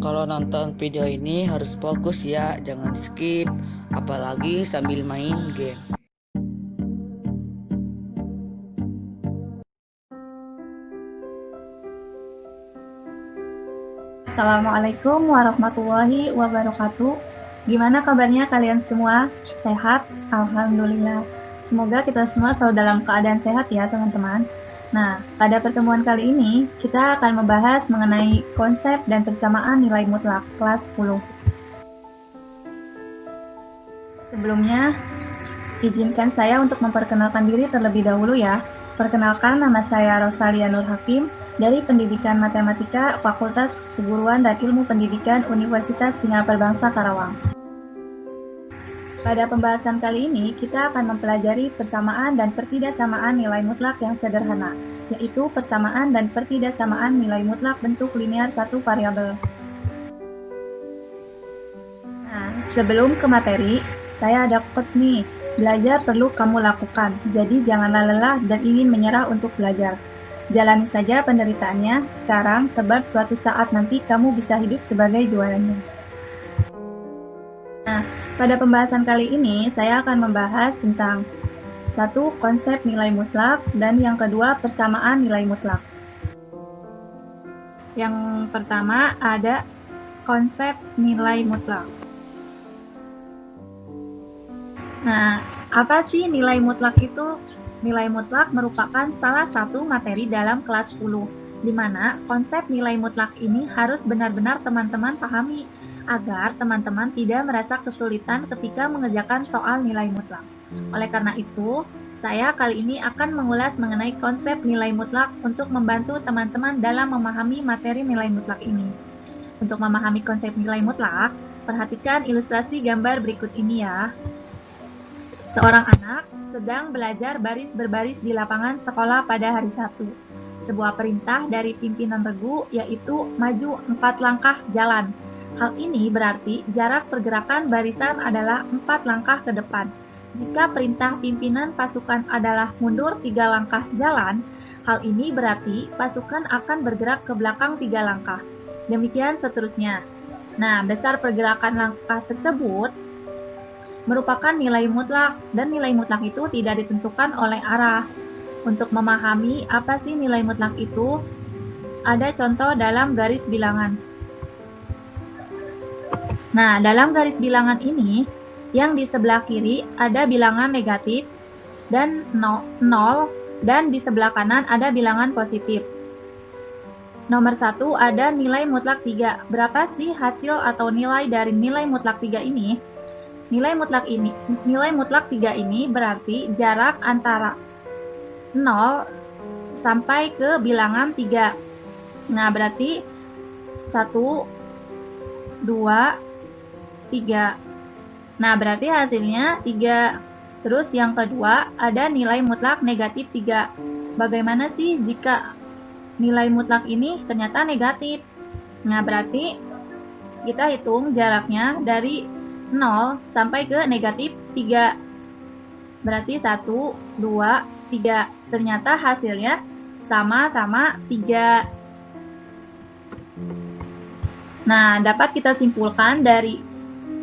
Kalau nonton video ini harus fokus ya, jangan skip, apalagi sambil main game. Assalamualaikum warahmatullahi wabarakatuh. Gimana kabarnya kalian semua? Sehat? Alhamdulillah. Semoga kita semua selalu dalam keadaan sehat ya teman-teman. Nah, pada pertemuan kali ini kita akan membahas mengenai konsep dan persamaan nilai mutlak kelas 10. Sebelumnya, izinkan saya untuk memperkenalkan diri terlebih dahulu ya. Perkenalkan, nama saya Rosalia Nur Hakim dari Pendidikan Matematika Fakultas Keguruan dan Ilmu Pendidikan Universitas Singapura Bangsa Karawang. Pada pembahasan kali ini, kita akan mempelajari persamaan dan pertidaksamaan nilai mutlak yang sederhana, yaitu persamaan dan pertidaksamaan nilai mutlak bentuk linear satu variabel. Nah, sebelum ke materi, saya ada quotes nih. Belajar perlu kamu lakukan, jadi janganlah lelah dan ingin menyerah untuk belajar. Jalani saja penderitaannya sekarang, sebab suatu saat nanti kamu bisa hidup sebagai juaranya. Nah, pada pembahasan kali ini saya akan membahas tentang satu, konsep nilai mutlak, dan yang kedua, persamaan nilai mutlak. Yang pertama ada konsep nilai mutlak. Nah, apa sih nilai mutlak itu? Nilai mutlak merupakan salah satu materi dalam kelas 10, di mana konsep nilai mutlak ini harus benar-benar teman-teman pahami, agar teman-teman tidak merasa kesulitan ketika mengerjakan soal nilai mutlak. Oleh karena itu, saya kali ini akan mengulas mengenai konsep nilai mutlak untuk membantu teman-teman dalam memahami materi nilai mutlak ini. Untuk memahami konsep nilai mutlak, perhatikan ilustrasi gambar berikut ini ya. Seorang anak sedang belajar baris berbaris di lapangan sekolah pada hari Sabtu. Sebuah perintah dari pimpinan regu yaitu maju 4 langkah jalan. Hal ini berarti jarak pergerakan barisan adalah 4 langkah ke depan. Jika perintah pimpinan pasukan adalah mundur 3 langkah jalan, hal ini berarti pasukan akan bergerak ke belakang 3 langkah. Demikian seterusnya. Nah, besar pergerakan langkah tersebut merupakan nilai mutlak, dan nilai mutlak itu tidak ditentukan oleh arah. Untuk memahami apa sih nilai mutlak itu, ada contoh dalam garis bilangan. Nah, dalam garis bilangan ini, yang di sebelah kiri ada bilangan negatif dan 0, dan di sebelah kanan ada bilangan positif. Nomor 1 ada nilai mutlak 3. Berapa sih hasil atau nilai dari nilai mutlak 3 ini? Nilai mutlak 3 ini berarti jarak antara 0 sampai ke bilangan 3. Nah, berarti 1, 2, 3. Nah, berarti hasilnya 3. Terus yang kedua ada nilai mutlak negatif 3. Bagaimana sih jika nilai mutlak ini ternyata negatif? Nah, berarti kita hitung jaraknya dari 0 sampai ke negatif 3. Berarti 1, 2, 3. Ternyata hasilnya sama-sama 3. Nah, dapat kita simpulkan dari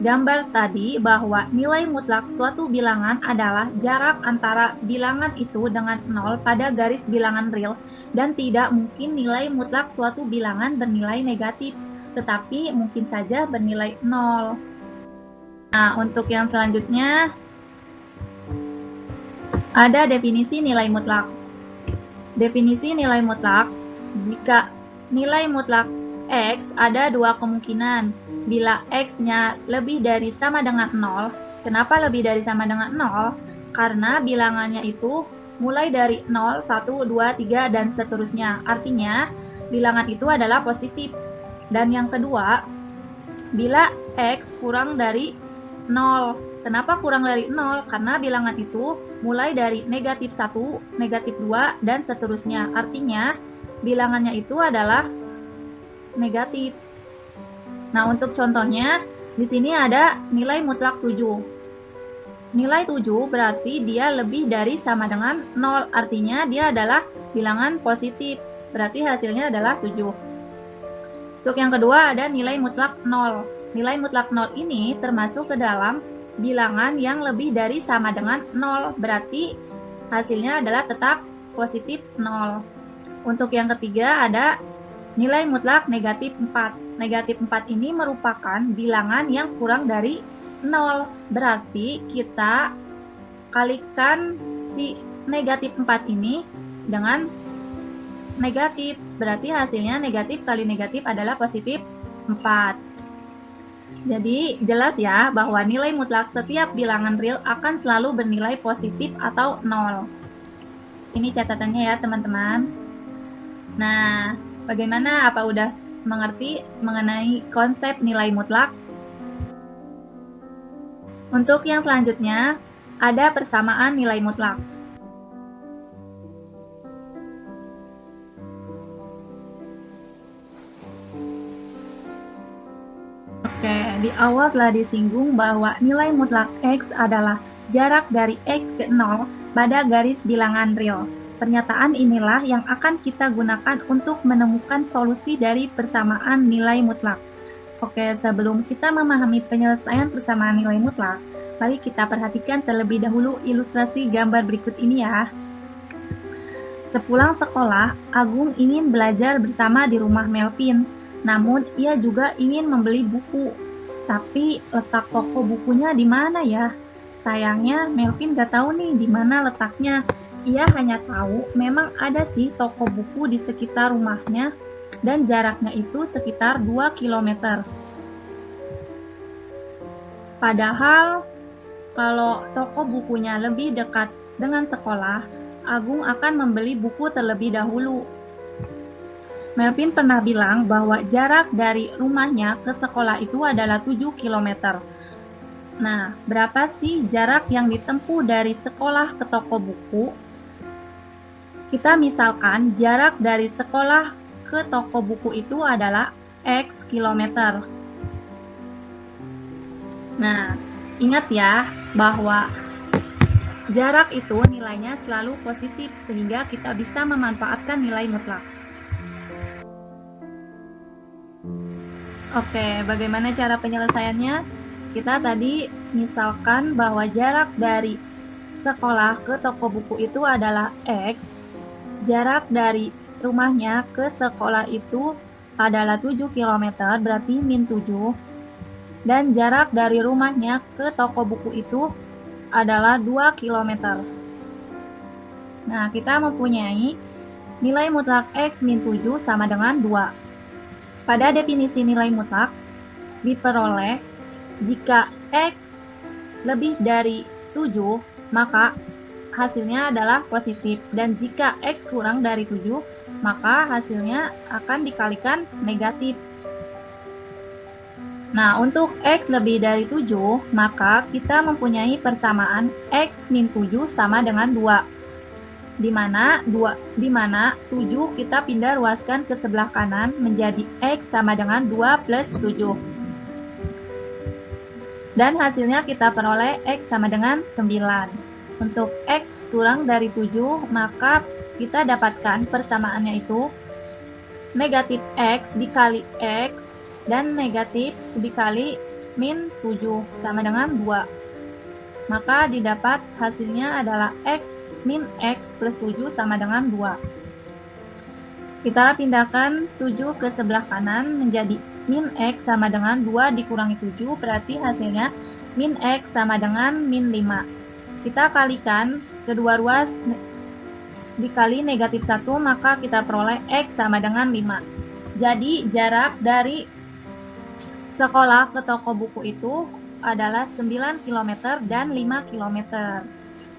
gambar tadi bahwa nilai mutlak suatu bilangan adalah jarak antara bilangan itu dengan 0 pada garis bilangan real, dan tidak mungkin nilai mutlak suatu bilangan bernilai negatif, tetapi mungkin saja bernilai 0. Nah, untuk yang selanjutnya ada definisi nilai mutlak. Definisi nilai mutlak, jika nilai mutlak X ada dua kemungkinan. Bila X-nya lebih dari sama dengan 0, kenapa lebih dari sama dengan 0? Karena bilangannya itu mulai dari 0, 1, 2, 3, dan seterusnya. Artinya, bilangan itu adalah positif. Dan yang kedua, bila X kurang dari 0. Kenapa kurang dari 0? Karena bilangan itu mulai dari negatif 1, negatif 2, dan seterusnya. Artinya, bilangannya itu adalah negatif. Nah, untuk contohnya, di sini ada nilai mutlak 7. Nilai 7 berarti dia lebih dari sama dengan 0. Artinya, dia adalah bilangan positif. Berarti hasilnya adalah 7. Untuk yang kedua ada nilai mutlak 0. Nilai mutlak 0 ini termasuk ke dalam bilangan yang lebih dari sama dengan 0, berarti hasilnya adalah tetap positif 0. Untuk yang ketiga ada nilai mutlak negatif 4. Negatif 4 ini merupakan bilangan yang kurang dari 0, berarti kita kalikan si negatif 4 ini dengan negatif, berarti hasilnya negatif kali negatif adalah positif 4. Jadi jelas ya bahwa nilai mutlak setiap bilangan real akan selalu bernilai positif atau 0. Ini catatannya ya teman-teman. Nah, bagaimana? Apa udah mengerti mengenai konsep nilai mutlak? Untuk yang selanjutnya, ada persamaan nilai mutlak. Oke, di awal telah disinggung bahwa nilai mutlak X adalah jarak dari X ke 0 pada garis bilangan real. Pernyataan inilah yang akan kita gunakan untuk menemukan solusi dari persamaan nilai mutlak. Oke, sebelum kita memahami penyelesaian persamaan nilai mutlak, mari kita perhatikan terlebih dahulu ilustrasi gambar berikut ini ya. Sepulang sekolah, Agung ingin belajar bersama di rumah Melvin. Namun, ia juga ingin membeli buku. Tapi, letak toko bukunya di mana ya? Sayangnya, Melvin gak tahu nih di mana letaknya. Ia hanya tahu memang ada sih toko buku di sekitar rumahnya dan jaraknya itu sekitar 2 km. Padahal, kalau toko bukunya lebih dekat dengan sekolah, Agung akan membeli buku terlebih dahulu. Melvin pernah bilang bahwa jarak dari rumahnya ke sekolah itu adalah 7 km. Nah, berapa sih jarak yang ditempuh dari sekolah ke toko buku? Kita misalkan jarak dari sekolah ke toko buku itu adalah X kilometer. Nah, ingat ya bahwa jarak itu nilainya selalu positif sehingga kita bisa memanfaatkan nilai mutlak. Oke, bagaimana cara penyelesaiannya? Kita tadi misalkan bahwa jarak dari sekolah ke toko buku itu adalah X. Jarak dari rumahnya ke sekolah itu adalah 7 km, berarti min 7. Dan jarak dari rumahnya ke toko buku itu adalah 2 km. Nah, kita mempunyai nilai mutlak X min 7 sama dengan 2. Pada definisi nilai mutlak, diperoleh jika X lebih dari 7, maka hasilnya adalah positif. Dan jika X kurang dari 7, maka hasilnya akan dikalikan negatif. Nah, untuk X lebih dari 7, maka kita mempunyai persamaan X min 7 sama dengan 2. Di mana 7 kita pindah ruaskan ke sebelah kanan menjadi X sama dengan 2 plus 7. Dan hasilnya kita peroleh X sama dengan 9. Untuk X kurang dari 7, maka kita dapatkan persamaannya itu negatif X dikali X dan negatif dikali min 7 sama dengan 2. Maka didapat hasilnya adalah X min X plus 7 sama dengan 2. Kita pindahkan 7 ke sebelah kanan menjadi min X sama dengan 2 dikurangi 7, berarti hasilnya min X sama dengan min 5. Kita kalikan kedua ruas dikali negatif 1, maka kita peroleh X sama dengan 5. Jadi jarak dari sekolah ke toko buku itu adalah 9 km dan 5 km.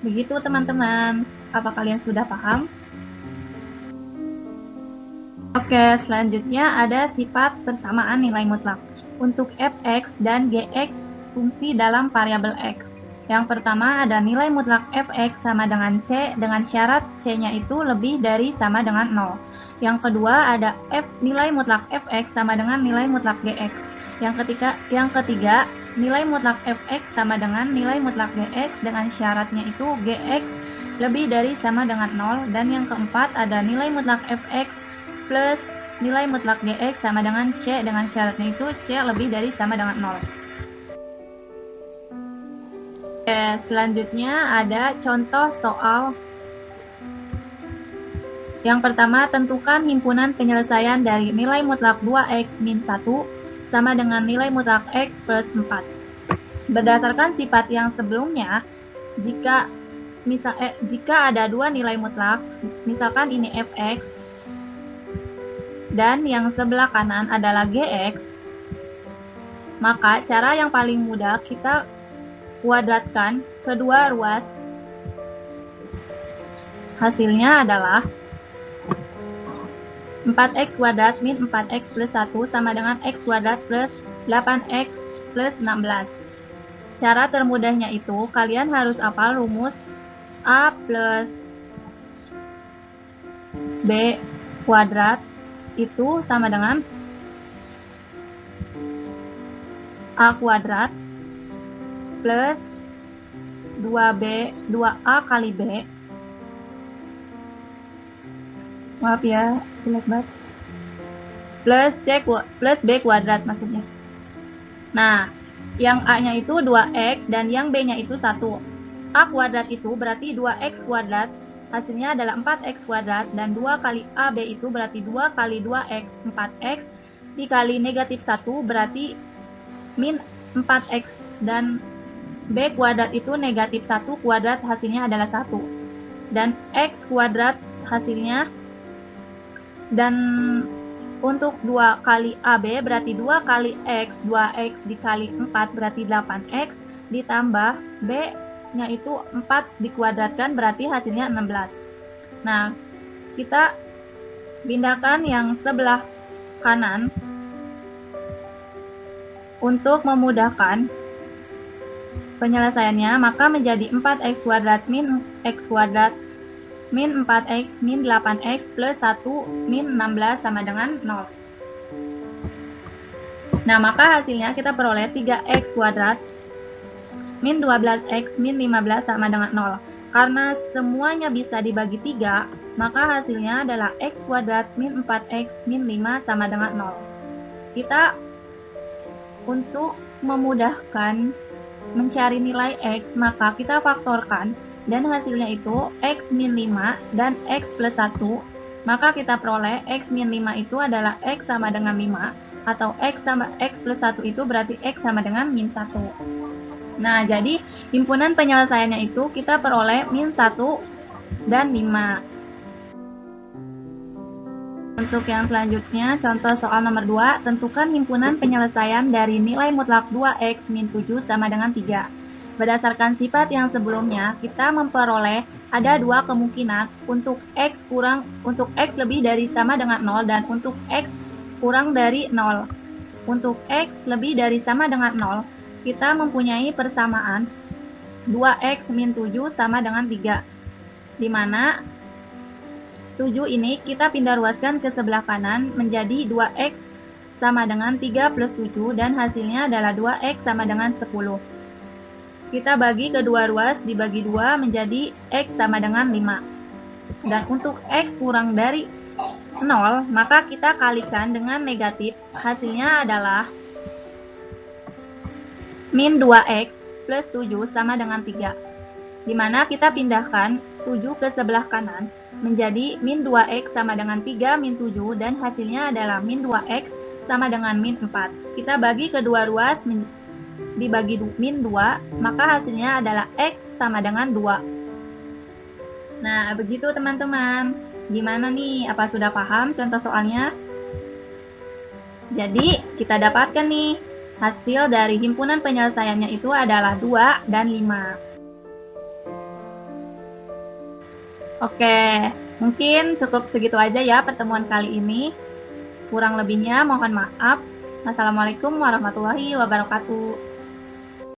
Begitu teman-teman, apa kalian sudah paham? Oke, selanjutnya ada sifat persamaan nilai mutlak untuk fx dan gx fungsi dalam variabel x. Yang pertama ada nilai mutlak fx sama dengan c dengan syarat c-nya itu lebih dari sama dengan 0. Yang kedua ada nilai mutlak fx sama dengan nilai mutlak gx. Yang ketiga nilai mutlak fx sama dengan nilai mutlak gx dengan syaratnya itu gx lebih dari sama dengan 0. Dan yang keempat ada nilai mutlak fx plus nilai mutlak Gx sama dengan C dengan syaratnya itu C lebih dari sama dengan 0. Oke, selanjutnya ada contoh soal. Yang pertama, tentukan himpunan penyelesaian dari nilai mutlak 2x min 1 sama dengan nilai mutlak x plus 4. Berdasarkan sifat yang sebelumnya, jika ada dua nilai mutlak, misalkan ini fx, dan yang sebelah kanan adalah gx, maka cara yang paling mudah kita kuadratkan kedua ruas. Hasilnya adalah 4x kuadrat min 4x plus 1 sama dengan x kuadrat plus 8x plus 16. Cara termudahnya itu, kalian harus hafal rumus A plus B kuadrat itu sama dengan A kuadrat plus 2A kali B. Maaf ya, jelek banget. Plus B kuadrat maksudnya. Nah, yang A-nya itu 2x dan yang B-nya itu 1. A kuadrat itu berarti 2x kuadrat, hasilnya adalah 4x kuadrat, dan 2 kali AB itu berarti 2 kali 2x, 4x, dikali negatif 1 berarti min 4x, dan B kuadrat itu negatif 1 kuadrat, hasilnya adalah 1. Dan x kuadrat hasilnya, dan untuk 2 kali AB berarti 2 kali X, 2X dikali 4 berarti 8X, ditambah B-nya itu 4 dikuadratkan berarti hasilnya 16. Nah, kita pindahkan yang sebelah kanan untuk memudahkan penyelesaiannya, maka menjadi 4X kuadrat min X kuadrat min 4x min 8x plus 1 min 16 sama dengan 0. Nah, maka hasilnya kita peroleh 3x kuadrat min 12x min 15 sama dengan 0. Karena semuanya bisa dibagi 3, maka hasilnya adalah x kuadrat min 4x min 5 sama dengan 0. Kita untuk memudahkan mencari nilai x, maka kita faktorkan, dan hasilnya itu x min 5 dan x plus 1, maka kita peroleh x min 5 itu adalah x sama dengan 5, atau x plus 1 itu berarti x sama dengan min 1. Nah, jadi himpunan penyelesaiannya itu kita peroleh min 1 dan 5. Untuk yang selanjutnya, contoh soal nomor 2, tentukan himpunan penyelesaian dari nilai mutlak 2x min 7 sama dengan 3. Berdasarkan sifat yang sebelumnya, kita memperoleh ada dua kemungkinan untuk x lebih dari sama dengan 0 dan untuk x kurang dari 0. Untuk x lebih dari sama dengan 0, kita mempunyai persamaan 2x min 7 sama dengan 3, di mana 7 ini kita pindah ruaskan ke sebelah kanan menjadi 2x sama dengan 3 plus 7, dan hasilnya adalah 2x sama dengan 10. Kita bagi kedua ruas dibagi 2 menjadi x sama dengan 5. Dan untuk x kurang dari 0, maka kita kalikan dengan negatif. Hasilnya adalah min 2x plus 7 sama dengan 3. Dimana kita pindahkan 7 ke sebelah kanan menjadi min 2x sama dengan 3 min 7, dan hasilnya adalah min 2x sama dengan min 4. Kita bagi kedua ruas dibagi min 2, maka hasilnya adalah x sama dengan 2. Nah, begitu teman-teman. Gimana nih? Apa sudah paham contoh soalnya? Jadi, kita dapatkan nih, hasil dari himpunan penyelesaiannya itu adalah 2 dan 5. Oke, mungkin cukup segitu aja ya pertemuan kali ini. Kurang lebihnya mohon maaf. Wassalamualaikum warahmatullahi wabarakatuh.